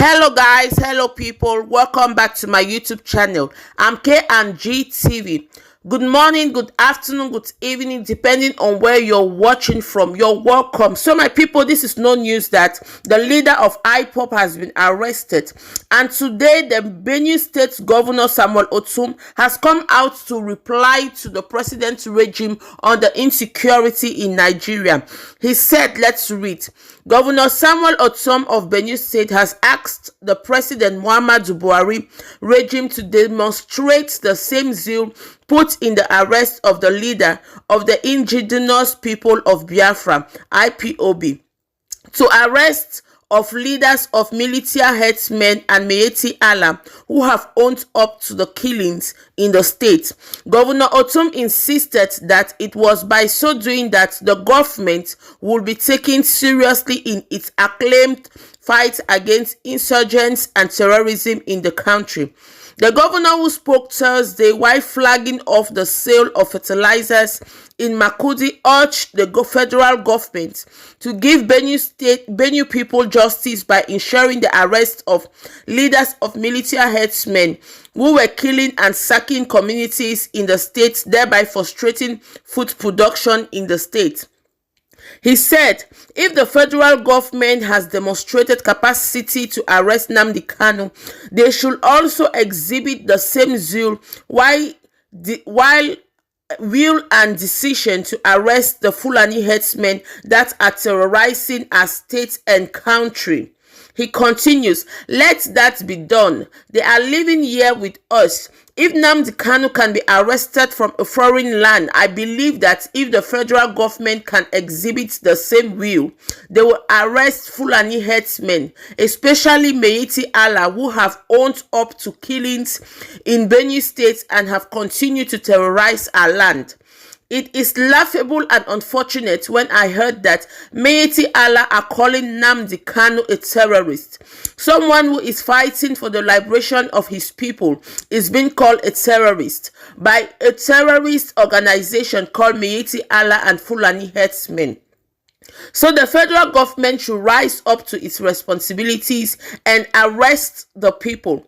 Hello guys, hello people, welcome back to my YouTube channel. I'm K&G TV. Good morning, good afternoon, good evening, depending on where you're watching from. You're welcome. So my people, this is no news that the leader of Ipob has been arrested. And today, the Benue State Governor Samuel Ortom has come out to reply to the president's regime on the insecurity in Nigeria. He said, let's read. Governor Samuel Ortom of Benue State has asked the President Muhammadu Buhari regime to demonstrate the same zeal put in the arrest of the leader of the indigenous people of Biafra, Ipob, to arrest of leaders of military herdsmen and Mazi Allah who have owned up to the killings in the state. Governor Ortom insisted that it was by so doing that the government would be taken seriously in its acclaimed fight against insurgents and terrorism in the country. The governor, who spoke Thursday while flagging off the sale of fertilizers in Makurdi, urged the federal government to give Benue people justice by ensuring the arrest of leaders of military herdsmen who were killing and sacking communities in the state, thereby frustrating food production in the state. He said, if the federal government has demonstrated capacity to arrest Nnamdi Kanu, they should also exhibit the same zeal while will and decision to arrest the Fulani Herdsmen that are terrorizing our state and country. He continues, let that be done. They are living here with us. If Nnamdi Kanu can be arrested from a foreign land, I believe that if the federal government can exhibit the same will, they will arrest Fulani herdsmen, especially Mazi Allah, who have owned up to killings in Benue State and have continued to terrorize our land. It is laughable and unfortunate when I heard that Mazi Allah are calling Nnamdi Kanu a terrorist. Someone who is fighting for the liberation of his people is being called a terrorist by a terrorist organization called Mazi Allah and Fulani Herdsmen. So the federal government should rise up to its responsibilities and arrest the people.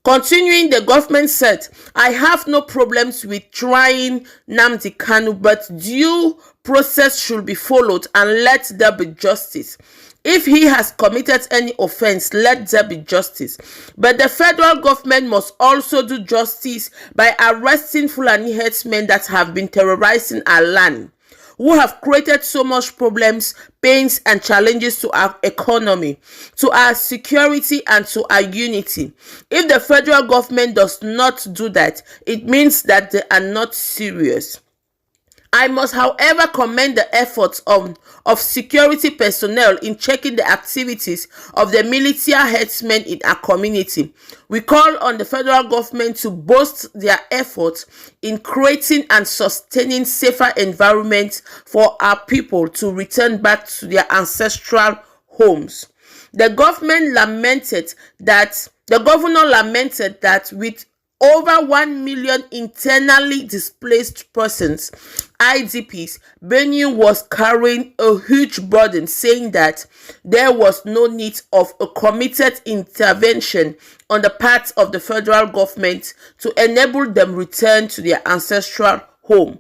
Continuing, the government said, I have no problems with trying Nnamdi Kanu, but due process should be followed and let there be justice. If he has committed any offense, let there be justice. But the federal government must also do justice by arresting Fulani herdsmen that have been terrorizing our land, who have created so much problems, pains, and challenges to our economy, to our security, and to our unity. If the federal government does not do that, it means that they are not serious. I must, however, commend the efforts of security personnel in checking the activities of the military herdsmen in our community. We call on the federal government to boost their efforts in creating and sustaining safer environments for our people to return back to their ancestral homes. The governor lamented that with over 1 million internally displaced persons, IDPs, Benue was carrying a huge burden, saying that there was no need of a committed intervention on the part of the federal government to enable them return to their ancestral home.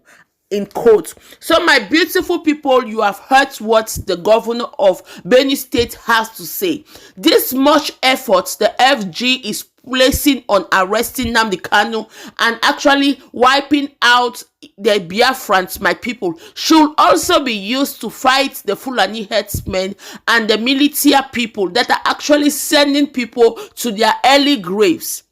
In quote. So my beautiful people, you have heard what the governor of Benue State has to say. This much effort the FG is placing on arresting Nnamdi Kanu and actually wiping out the Biafrans, my people, should also be used to fight the Fulani herdsmen and the military people that are actually sending people to their early graves.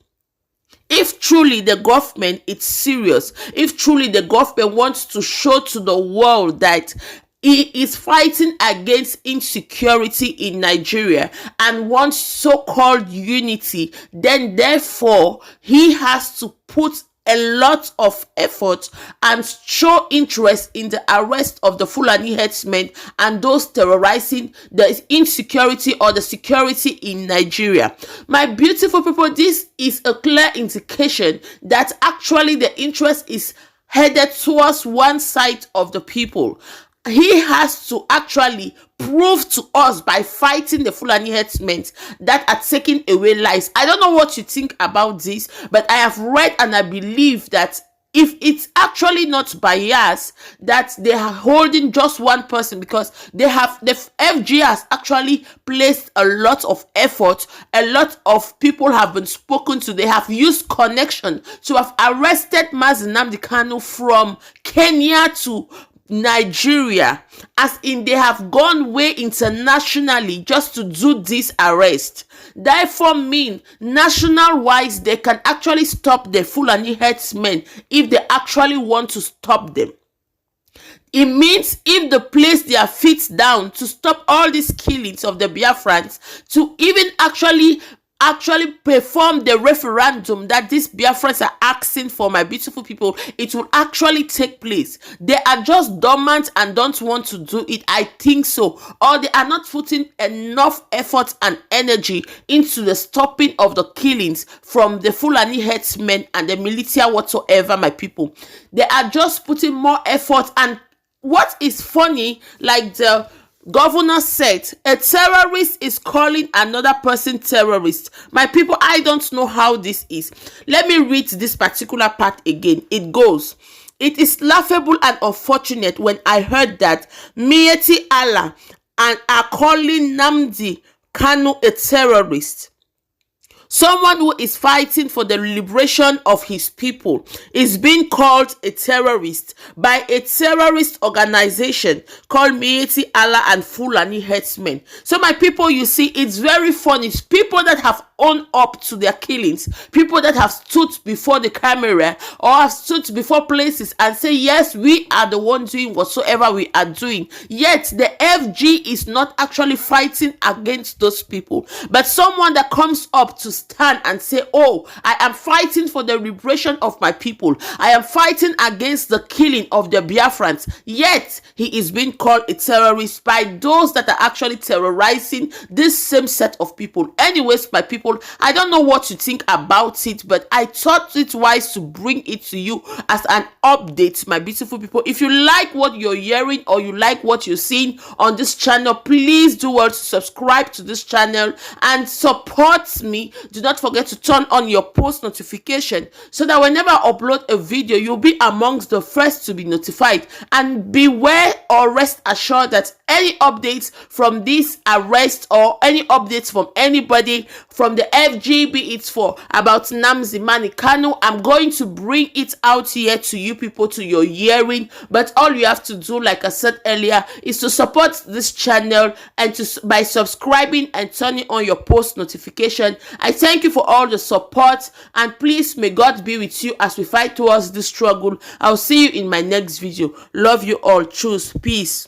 If truly the government is serious, if truly the government wants to show to the world that he is fighting against insecurity in Nigeria and wants so-called unity, then therefore he has to put a lot of effort and show interest in the arrest of the Fulani herdsmen and those terrorizing the insecurity or the security in Nigeria. My beautiful people, this is a clear indication that actually the interest is headed towards one side of the people. he has to actually prove to us by fighting the Fulani herdsmen that are taking away lives. I don't know what you think about this, but I have read and I believe that if it's actually not bias that they are holding just one person, because the FG has actually placed a lot of effort, a lot of people have been spoken to, they have used connection to have arrested mazi nnamdi Kanu from Kenya to Nigeria, as in they have gone way internationally just to do this arrest. Therefore mean national wise they can actually stop the Fulani herdsmen if they actually want to stop them. It means if they place their feet down to stop all these killings of the Biafrans, to even actually perform the referendum that these Biafrans are asking for, my beautiful people, it will actually take place. They are just dormant and don't want to do it, I think so, or they are not putting enough effort and energy into the stopping of the killings from the Fulani herdsmen and the militia whatsoever, my people. They are just putting more effort. And what is funny, like the governor said, a terrorist is calling another person terrorist. My people, I don't know how this is. Let me read this particular part again. It goes, "It is laughable and unfortunate when I heard that Mieti Allah and are calling Nnamdi Kanu a terrorist. Someone who is fighting for the liberation of his people is being called a terrorist by a terrorist organization called Mieti Allah and Fulani Herdsmen." So my people, you see, it's very funny. It's people that have owned up to their killings, people that have stood before the camera or have stood before places and say, yes, we are the ones doing whatsoever we are doing. Yet the FG is not actually fighting against those people. But someone that comes up to stand and say, oh, I am fighting for the liberation of my people, I am fighting against the killing of the Biafrans, yet he is being called a terrorist by those that are actually terrorizing this same set of people. Anyways, my people, I don't know what you think about it, but I thought it wise to bring it to you as an update, my beautiful people. If you like what you're hearing or you like what you're seeing on this channel, please do well to subscribe to this channel and support me. Do not forget to turn on your post notification so that whenever I upload a video, you'll be amongst the first to be notified. And beware or rest assured that any updates from this arrest or any updates from anybody from the FG, be it for about Nnamdi Kanu, I'm going to bring it out here to you people, to your hearing. But all you have to do, like I said earlier, is to support this channel and by subscribing and turning on your post notification. I thank you for all the support, and please may God be with you as we fight towards this struggle. I'll see you in my next video. Love you all. Choose peace.